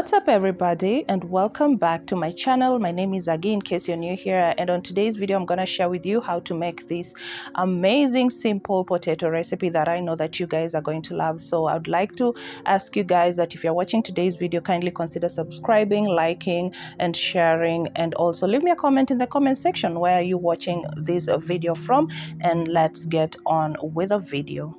What's up everybody, and welcome back to my channel. My name is Agi in case you're new here, and on today's video I'm going to share with you how to make this amazing simple potato recipe that I know that you guys are going to love. So I'd like to ask you guys that if you're watching today's video, kindly consider subscribing, liking and sharing, and also leave me a comment in the comment section where you're watching this video from, and let's get on with the video.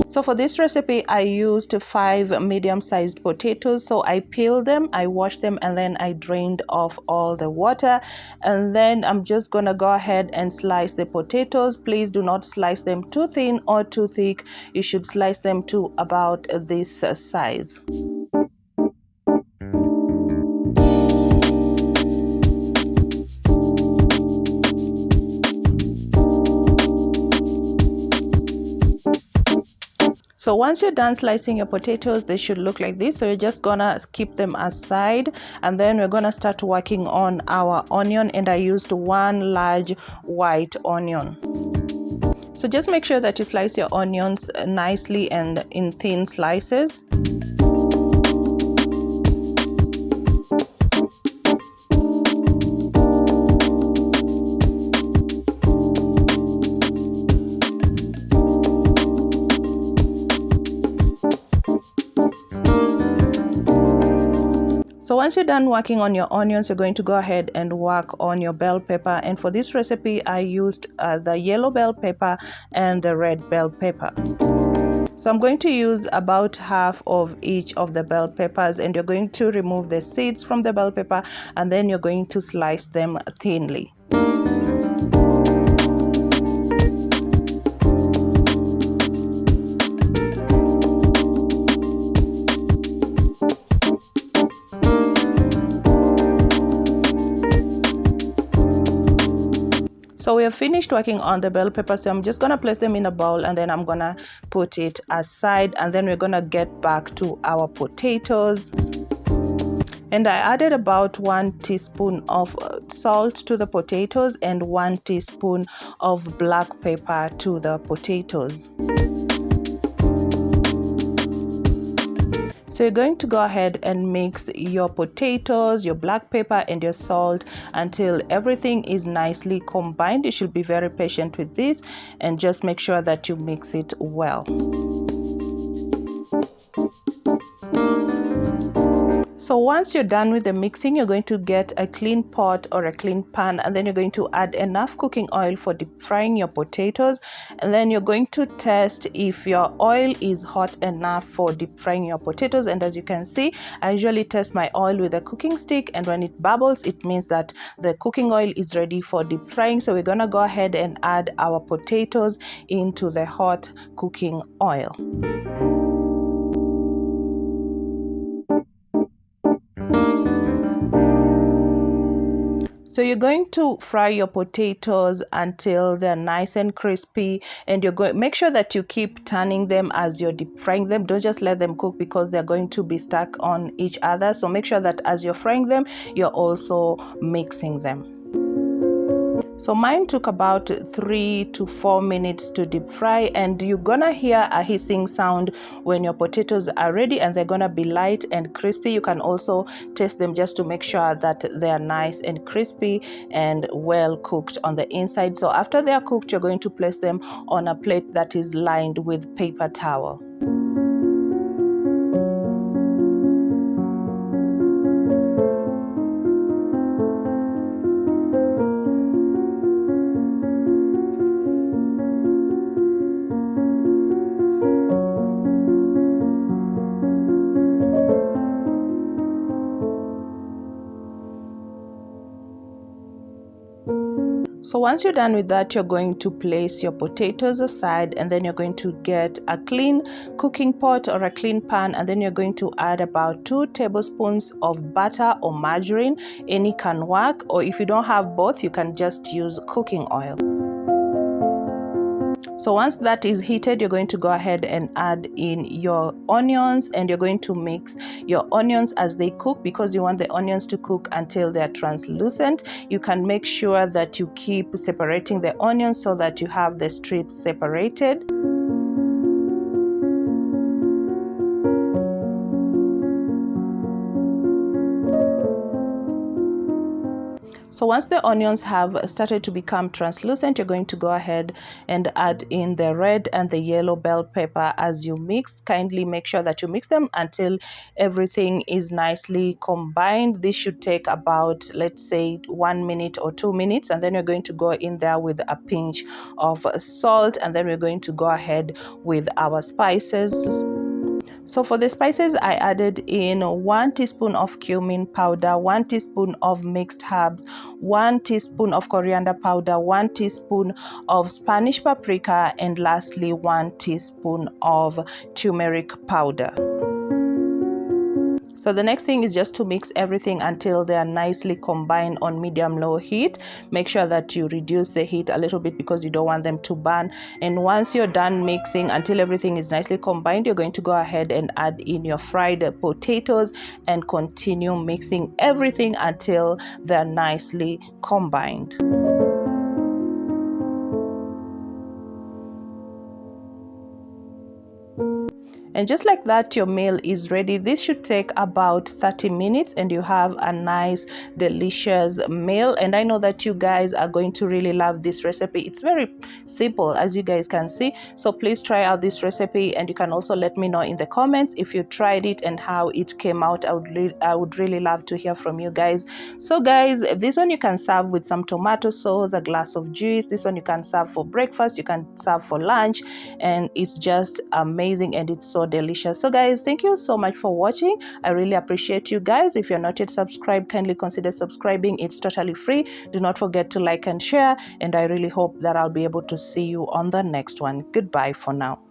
So for this recipe, I used 5 medium-sized potatoes. So I peeled them, I washed them, and then I drained off all the water. And then I'm just gonna go ahead and slice the potatoes. Please do not slice them too thin or too thick. You should slice them to about this size. So once you're done slicing your potatoes, they should look like this. So you're just gonna keep them aside, and then we're gonna start working on our onion, and I used 1 large white onion. So just make sure that you slice your onions nicely and in thin slices. So once you're done working on your onions, you're going to go ahead and work on your bell pepper. And for this recipe, I used the yellow bell pepper and the red bell pepper. So I'm going to use about half of each of the bell peppers, and you're going to remove the seeds from the bell pepper, and then you're going to slice them thinly. So we have finished working on the bell pepper, so I'm just gonna place them in a bowl, and then I'm gonna put it aside, and then we're gonna get back to our potatoes. And I added about 1 teaspoon of salt to the potatoes and 1 teaspoon of black pepper to the potatoes. So you're going to go ahead and mix your potatoes, your black pepper and your salt until everything is nicely combined. You should be very patient with this and just make sure that you mix it well. So once you're done with the mixing, you're going to get a clean pot or a clean pan, and then you're going to add enough cooking oil for deep frying your potatoes, and then you're going to test if your oil is hot enough for deep frying your potatoes. And as you can see, I usually test my oil with a cooking stick, and when it bubbles, it means that the cooking oil is ready for deep frying. So we're gonna go ahead and add our potatoes into the hot cooking oil. So you're going to fry your potatoes until they're nice and crispy, and you're going make sure that you keep turning them as you're deep frying them. Don't just let them cook because they're going to be stuck on each other. So make sure that as you're frying them, you're also mixing them. So mine took about 3 to 4 minutes to deep fry, and you're gonna hear a hissing sound when your potatoes are ready, and they're gonna be light and crispy. You can also taste them just to make sure that they are nice and crispy and well cooked on the inside. So after they are cooked, you're going to place them on a plate that is lined with paper towel. So once you're done with that, you're going to place your potatoes aside, and then you're going to get a clean cooking pot or a clean pan, and then you're going to add about 2 tablespoons of butter or margarine. Any can work, or if you don't have both, you can just use cooking oil. So once that is heated, you're going to go ahead and add in your onions, and you're going to mix your onions as they cook, because you want the onions to cook until they're translucent. You can make sure that you keep separating the onions so that you have the strips separated. So once the onions have started to become translucent, you're going to go ahead and add in the red and the yellow bell pepper as you mix. Kindly make sure that you mix them until everything is nicely combined. This should take about, let's say, 1 minute or 2 minutes, and then you're going to go in there with a pinch of salt, and then we're going to go ahead with our spices. So for the spices, I added in 1 teaspoon of cumin powder, 1 teaspoon of mixed herbs, 1 teaspoon of coriander powder, 1 teaspoon of Spanish paprika, and lastly 1 teaspoon of turmeric powder. So the next thing is just to mix everything until they are nicely combined on medium-low heat. Make sure that you reduce the heat a little bit because you don't want them to burn. And once you're done mixing until everything is nicely combined, you're going to go ahead and add in your fried potatoes and continue mixing everything until they're nicely combined. And just like that, your meal is ready. This should take about 30 minutes and you have a nice, delicious meal. And I know that you guys are going to really love this recipe. It's very simple, as you guys can see. So please try out this recipe, and you can also let me know in the comments if you tried it and how it came out. I would really love to hear from you guys. So guys, this one you can serve with some tomato sauce, a glass of juice. This one you can serve for breakfast, you can serve for lunch, and it's just amazing and it's so delicious. So guys, thank you so much for watching. I really appreciate you guys. If you're not yet subscribed, kindly consider subscribing. It's totally free. Do not forget to like and share, and I really hope that I'll be able to see you on the next one. Goodbye for now.